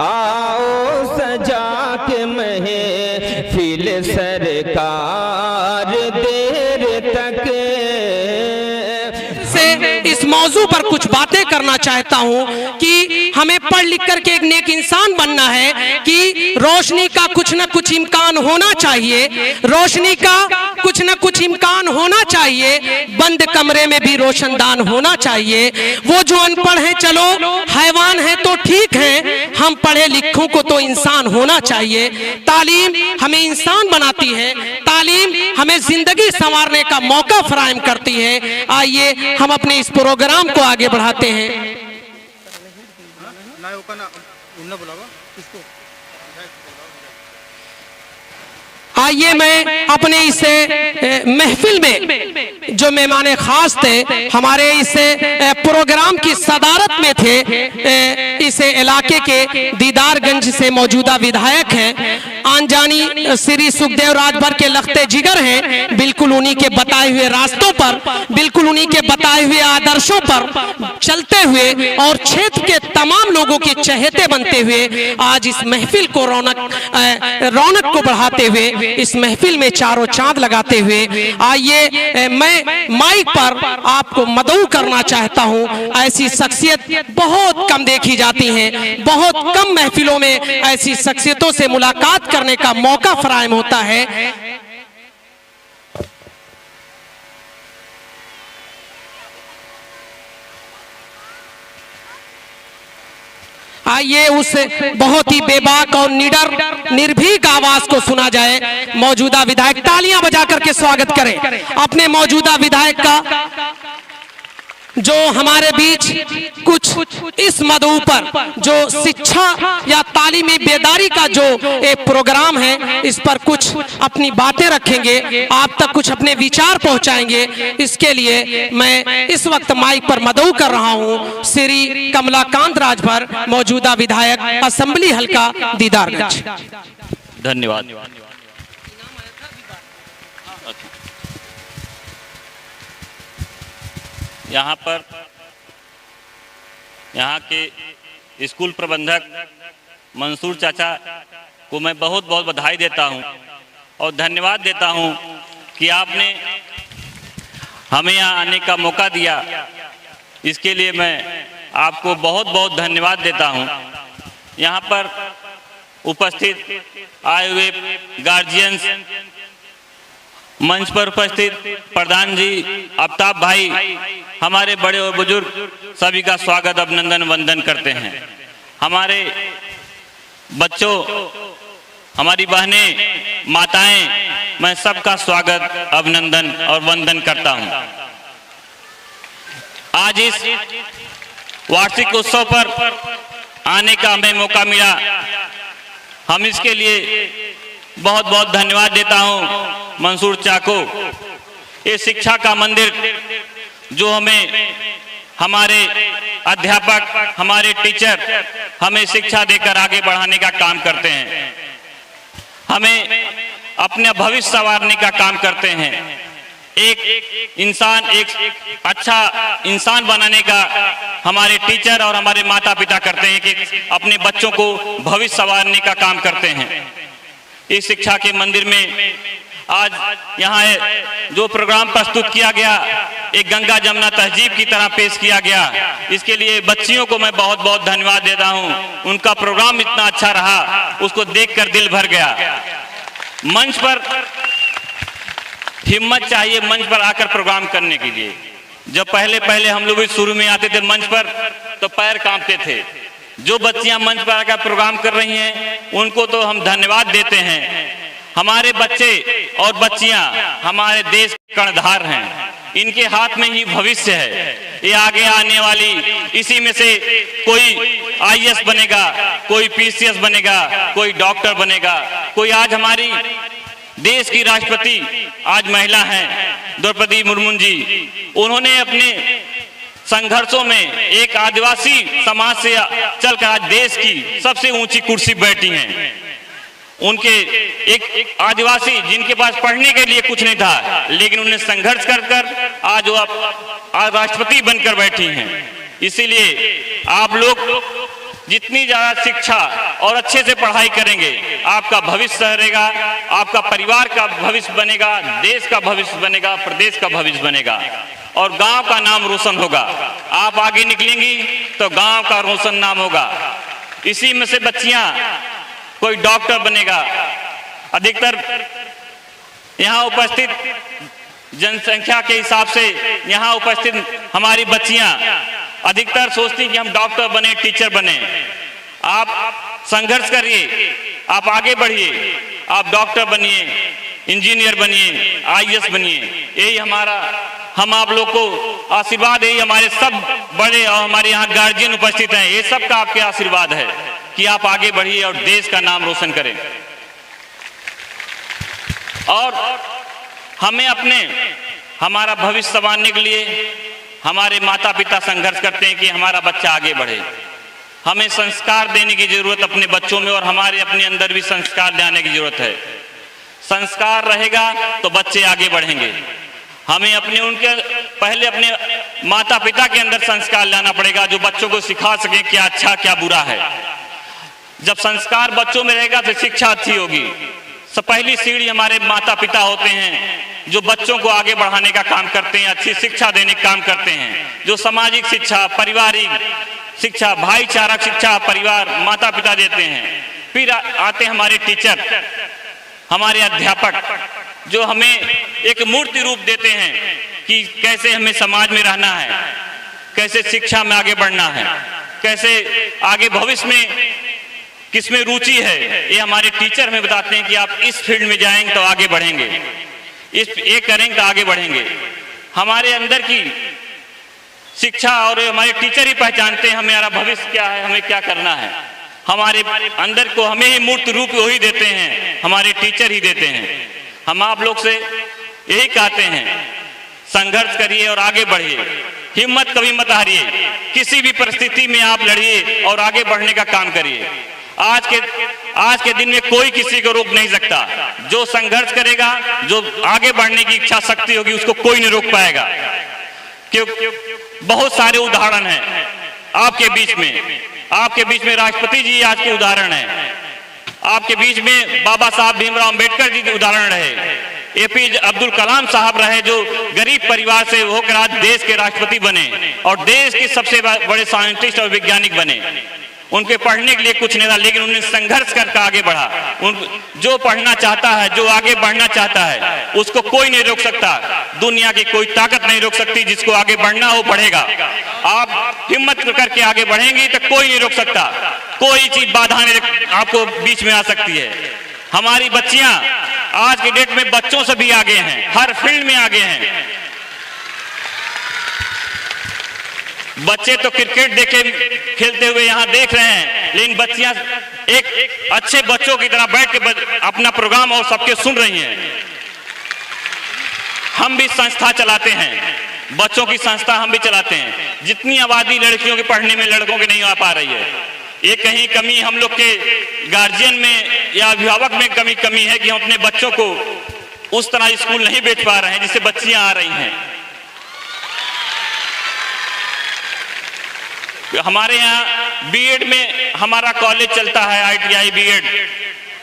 आओ सजा के महफिल सरकार देर तक से इस मौजू पर कुछ बातें करना चाहता हूं कि हमें पढ़ लिख कर के एक नेक इंसान बनना है कि रोशनी का कुछ न कुछ इम्कान होना चाहिए, रोशनी का कुछ न कुछ इम्कान होना चाहिए, बंद कमरे में भी रोशनदान होना चाहिए। वो जो अनपढ़ हैं चलो हैवान हैं तो ठीक है, हम पढ़े लिखों को तो इंसान होना चाहिए। तालीम हमें इंसान बनाती है, तालीम हमें जिंदगी संवारने का मौका फराहम करती है। आइए हम अपने इस प्रोग्राम को आगे बढ़ाते हैं। आइए मैं अपने इस महफिल में जो मेहमान खास थे, हमारे इस प्रोग्राम की सदारत में थे, इस इलाके के दीदारगंज से मौजूदा विधायक हैं, आनजानी श्री सुखदेव राजभर के लखते जिगर हैं। बिल्कुल उन्हीं के बताए हुए रास्तों पर, बिल्कुल उन्हीं के बताए हुए आदर्शों पर चलते हुए और क्षेत्र के तमाम लोगों के चहेते बनते हुए आज इस महफिल को रौनक को बढ़ाते हुए, इस महफिल में चारों चांद लगाते हुए, आइए मैं माइक पर आपको मदऊ करना चाहता हूं। ऐसी शख्सियत बहुत कम देखी जाती हैं, बहुत कम महफिलों में ऐसी शख्सियतों से मुलाकात करने का मौका फराहम होता है। आइए उस बहुत ही बेबाक और निडर निर्भीक आवाज को सुना जाए। मौजूदा विधायक तालियां बजा करके स्वागत करें अपने मौजूदा विधायक का, जो हमारे बीच कुछ इस मदऊ पर जो शिक्षा या तालीमी बेदारी का जो एक प्रोग्राम है, इस पर कुछ अपनी बातें रखेंगे, आप तक कुछ अपने विचार पहुंचाएंगे। इसके लिए मैं इस वक्त माइक पर मदऊ कर रहा हूं श्री कमलाकांत राजभर, मौजूदा विधायक असेंबली हल्का दीदारगंज। धन्यवाद। यहाँ पर यहाँ के स्कूल प्रबंधक मंसूर चाचा को मैं बहुत बहुत बधाई देता हूँ और धन्यवाद देता हूँ कि आपने हमें यहाँ आने का मौका दिया। इसके लिए मैं आपको बहुत बहुत धन्यवाद देता हूँ। यहाँ पर उपस्थित आए हुए गार्जियंस, मंच पर उपस्थित प्रधान जी, आफ्ताब भाई, हमारे बड़े और बुजुर्ग सभी का स्वागत, अभिनंदन, वंदन करते हैं। हमारे बच्चों, हमारी बहनें, माताएं, मैं सबका स्वागत, अभिनंदन और वंदन करता हूं। आज इस वार्षिक उत्सव पर आने का हमें मौका मिला, हम इसके लिए बहुत बहुत धन्यवाद देता हूं मंसूर चा को। ये शिक्षा का मंदिर जो हमें हमारे अध्यापक, हमारे टीचर हमें शिक्षा देकर आगे बढ़ाने का काम करते हैं, हमें अपना भविष्य संवारने का काम करते हैं। एक इंसान, एक अच्छा इंसान बनाने का हमारे टीचर और हमारे माता पिता करते हैं कि अपने बच्चों को भविष्य संवारने का काम करते हैं। इस शिक्षा के मंदिर में आज यहाँ जो प्रोग्राम प्रस्तुत किया गया, एक गंगा जमुना तहजीब की तरह पेश किया गया, इसके लिए बच्चियों को मैं बहुत बहुत धन्यवाद देता हूँ। उनका प्रोग्राम इतना अच्छा रहा, उसको देखकर दिल भर गया। मंच पर हिम्मत चाहिए मंच पर आकर प्रोग्राम करने के लिए। जब पहले हम लोग शुरू में आते थे मंच पर तो पैर कांपते थे। जो बच्चियां मंच पर आकर प्रोग्राम कर रही हैं उनको तो हम धन्यवाद देते हैं। हमारे बच्चे और बच्चियां हमारे देश के कर्णधार हैं, इनके हाथ में ही भविष्य है। ये आगे आने वाली, इसी में से कोई आईएएस बनेगा, कोई पीसीएस बनेगा, कोई डॉक्टर बनेगा, कोई आज हमारी देश की राष्ट्रपति आज महिला हैं द्रौपदी मुर्मू जी। उन्होंने अपने संघर्षों में एक आदिवासी समाज से चलकर आज देश की सबसे ऊंची कुर्सी बैठी हैं। उनके एक आदिवासी जिनके पास पढ़ने के लिए कुछ नहीं था, लेकिन उन्हें संघर्ष कर आज वो राष्ट्रपति बनकर बैठी हैं। इसीलिए आप लोग जितनी ज़्यादा शिक्षा और अच्छे से पढ़ाई करेंगे, आपका भविष्य रहेगा, आपका परिवार का भविष्य बनेगा, देश का भविष्य बनेगा, प्रदेश का भविष्य बनेगा और गांव का नाम रोशन होगा। आप आगे निकलेंगी तो गांव का रोशन नाम होगा। इसी में से बच्चियां, कोई डॉक्टर बनेगा। अधिकतर यहाँ उपस्थित जनसंख्या के हिसाब से यहाँ उपस्थित हमारी बच्चियां अधिकतर सोचती कि हम डॉक्टर बने, टीचर बने। आप संघर्ष करिए, आप आगे बढ़िए, आप डॉक्टर बनिए, इंजीनियर बनिए, आईएएस बनिए। यही हमारा, हम आप लोग को आशीर्वाद, यही हमारे सब बड़े और हमारे यहाँ गार्जियन उपस्थित हैं, ये सब का आपके आशीर्वाद है कि आप आगे बढ़िए और देश का नाम रोशन करें। और हमें हमारा भविष्य संवारने के लिए हमारे माता पिता संघर्ष करते हैं कि हमारा बच्चा आगे बढ़े। हमें संस्कार देने की जरूरत अपने बच्चों में और हमारे अपने अंदर भी संस्कार लाने की जरूरत है। संस्कार रहेगा तो बच्चे आगे बढ़ेंगे। हमें उनके पहले अपने माता पिता के अंदर संस्कार लाना पड़ेगा, जो बच्चों को सिखा सके क्या अच्छा क्या बुरा है। जब संस्कार बच्चों में रहेगा तो शिक्षा अच्छी होगी। सब पहली सीढ़ी हमारे माता पिता होते हैं, जो बच्चों को आगे बढ़ाने का काम करते हैं, अच्छी शिक्षा देने का काम करते हैं, जो सामाजिक शिक्षा, पारिवारिक शिक्षा, भाईचारा शिक्षा परिवार माता पिता देते हैं। फिर आते हैं हमारे टीचर, हमारे अध्यापक, जो हमें एक मूर्ति रूप देते हैं कि कैसे हमें समाज में रहना है, कैसे शिक्षा में आगे बढ़ना है, कैसे आगे भविष्य में किसमें रुचि है। ये हमारे टीचर हमें बताते हैं कि आप इस फील्ड में जाएंगे तो आगे बढ़ेंगे, ये करेंगे तो आगे बढ़ेंगे। हमारे अंदर की शिक्षा और हमारे टीचर ही पहचानते हैं हमारा भविष्य क्या है, हमें क्या करना है। हमारे अंदर को हमें ही मूर्त रूप वही देते हैं, हमारे टीचर ही देते हैं। हम आप लोग से यही कहते हैं, संघर्ष करिए और आगे बढ़िए, हिम्मत कभी मत हारिए, किसी भी परिस्थिति में आप लड़िए और आगे बढ़ने का काम करिए। आज के दिन में कोई किसी को रोक नहीं सकता। जो संघर्ष करेगा, जो आगे बढ़ने की इच्छा शक्ति होगी, उसको कोई नहीं रोक पाएगा। क्योंकि बहुत सारे उदाहरण हैं आपके बीच में राष्ट्रपति जी आज के उदाहरण हैं, आपके बीच में बाबा साहब भीमराव अंबेडकर जी के उदाहरण रहे, एपीजे अब्दुल कलाम साहब रहे, जो गरीब परिवार से होकर आज देश के राष्ट्रपति बने और देश के सबसे बड़े साइंटिस्ट और वैज्ञानिक बने। उनके पढ़ने के लिए कुछ नहीं था, लेकिन उन्होंने संघर्ष करके आगे बढ़ा। जो पढ़ना चाहता है, जो आगे बढ़ना चाहता है, उसको कोई नहीं रोक सकता। दुनिया की कोई ताकत नहीं रोक सकती। जिसको आगे बढ़ना हो बढ़ेगा। आप हिम्मत करके आगे बढ़ेंगी तो कोई नहीं रोक सकता। कोई चीज बाधा नहीं आपको बीच में आ सकती है। हमारी बच्चियां आज के डेट में बच्चों से भी आगे हैं, हर फील्ड में आगे हैं। बच्चे तो क्रिकेट देखे खेलते हुए यहाँ देख रहे हैं, लेकिन बच्चियां एक अच्छे बच्चों की तरह बैठ के अपना प्रोग्राम और सबके सुन रही हैं। हम भी संस्था चलाते हैं, बच्चों की संस्था हम भी चलाते हैं। जितनी आबादी लड़कियों के पढ़ने में लड़कों की नहीं आ पा रही है, ये कहीं कमी हम लोग के गार्जियन में या अभिभावक में कमी है कि हम अपने बच्चों को उस तरह स्कूल नहीं भेज पा रहे हैं जिससे बच्चियां आ रही हैं। हमारे यहाँ बीएड में हमारा कॉलेज चलता है, आईटीआई बीएड,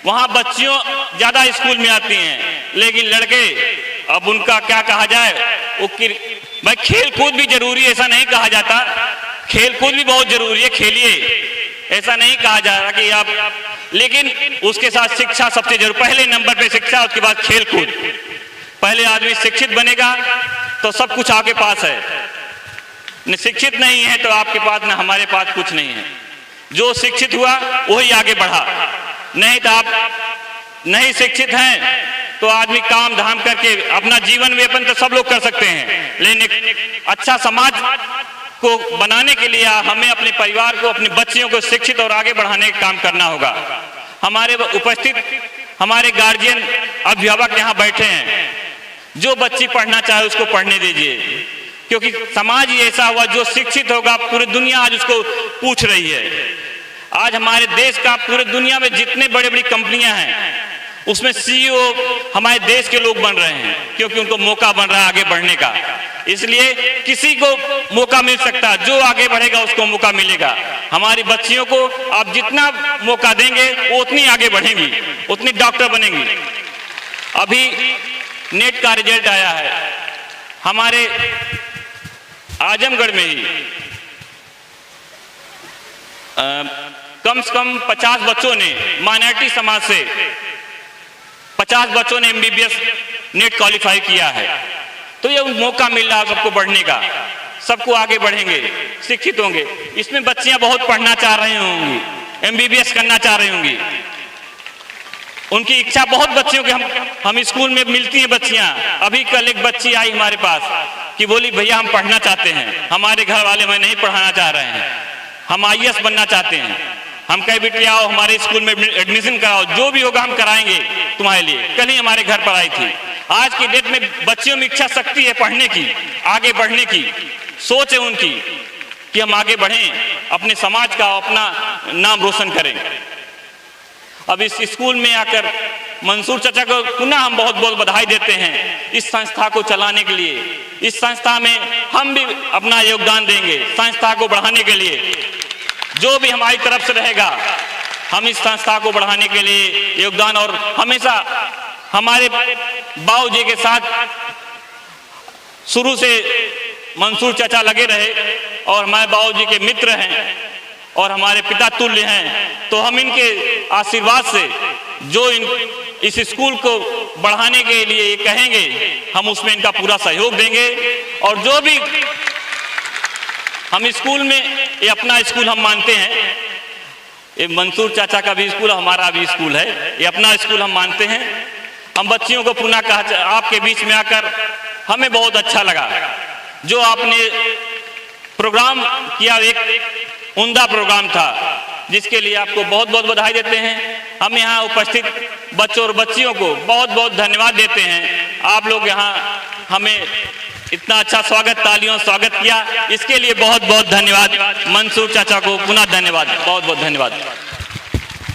वहाँ बच्चियों ज्यादा स्कूल में आती हैं, लेकिन लड़के अब उनका क्या कहा जाए। भाई खेल कूद भी जरूरी है, ऐसा नहीं कहा जाता। खेल कूद भी बहुत जरूरी है, खेलिए, ऐसा नहीं कहा जा रहा कि आप, लेकिन उसके साथ शिक्षा सबसे जरूरी। पहले नंबर पे शिक्षा, उसके बाद खेल कूद। पहले आदमी शिक्षित बनेगा तो सब कुछ आपके पास है। शिक्षित नहीं है तो आपके पास न हमारे पास कुछ नहीं है। जो शिक्षित हुआ वही आगे बढ़ा, नहीं तो आप नहीं शिक्षित हैं तो आदमी काम धाम करके अपना जीवन व्यापन तो सब लोग कर सकते हैं, लेकिन एक अच्छा समाज को बनाने के लिए हमें अपने परिवार को, अपने बच्चियों को शिक्षित और आगे बढ़ाने का काम करना होगा। हमारे उपस्थित हमारे गार्जियन अभिभावक यहाँ बैठे हैं। जो बच्ची पढ़ना चाहे उसको पढ़ने दीजिए, क्योंकि समाज ही ऐसा हुआ जो शिक्षित होगा पूरी दुनिया आज उसको पूछ रही है। आज हमारे देश का पूरी दुनिया में जितने बड़े बड़ी कंपनियां हैं उसमें सीईओ हमारे देश के लोग बन रहे हैं, क्योंकि उनको मौका बन रहा है आगे बढ़ने का। इसलिए किसी को मौका मिल सकता है, जो आगे बढ़ेगा उसको मौका मिलेगा। हमारी बच्चियों को आप जितना मौका देंगे वो उतनी आगे बढ़ेंगी, उतनी डॉक्टर बनेंगी। अभी नेट का रिजल्ट आया है, हमारे आजमगढ़ में ही कम से कम 50 बच्चों ने, माइनॉरिटी समाज से 50 बच्चों ने MBBS नेट क्वालिफाई किया है। तो ये मौका मिल रहा है सबको बढ़ने का, सबको आगे बढ़ेंगे, शिक्षित होंगे। इसमें बच्चियां बहुत पढ़ना चाह रही होंगी, MBBS करना चाह रही होंगी, उनकी इच्छा बहुत बच्चियों के हम स्कूल में मिलती हैं बच्चियां। अभी कल एक बच्ची आई हमारे पास कि बोली भैया हम पढ़ना चाहते हैं, हमारे घर वाले हमें नहीं पढ़ाना चाह रहे हैं, हम IAS बनना चाहते हैं। हम कहे बेटी आओ हमारे स्कूल में एडमिशन कराओ, जो भी होगा हम कराएंगे तुम्हारे लिए। कल ही हमारे घर पर आई थी। आज की डेट में बच्चियों में इच्छा शक्ति है पढ़ने की, आगे बढ़ने की सोच है उनकी कि हम आगे बढ़ें, अपने समाज का अपना नाम रोशन करें। अब इस स्कूल में आकर मंसूर चाचा को पुनः हम बहुत बहुत बधाई देते हैं इस संस्था को चलाने के लिए। इस संस्था में हम भी अपना योगदान देंगे, संस्था को बढ़ाने के लिए जो भी हमारी तरफ से रहेगा हम इस संस्था को बढ़ाने के लिए योगदान। और हमेशा हमारे बाबूजी के साथ शुरू से मंसूर चाचा लगे रहे और हमारे बाबूजी के मित्र हैं और हमारे पिता तुल्य हैं। तो हम इनके आशीर्वाद से जो इस स्कूल को बढ़ाने के लिए कहेंगे हम उसमें इनका पूरा सहयोग देंगे। और जो भी हम स्कूल में, ये अपना स्कूल हम मानते हैं, ये मंसूर चाचा का भी स्कूल, हमारा भी स्कूल है, ये अपना स्कूल हम मानते हैं। हम बच्चियों को पुनः कहा आपके बीच में आकर हमें बहुत अच्छा लगा। जो आपने प्रोग्राम किया एक उम्दा प्रोग्राम था, जिसके लिए आपको बहुत बहुत बधाई देते हैं। हम यहाँ उपस्थित बच्चों और बच्चियों को बहुत बहुत धन्यवाद देते हैं। आप लोग यहाँ हमें इतना अच्छा स्वागत, तालियों स्वागत किया, इसके लिए बहुत बहुत धन्यवाद। मंसूर चाचा को पुनः धन्यवाद, बहुत बहुत धन्यवाद।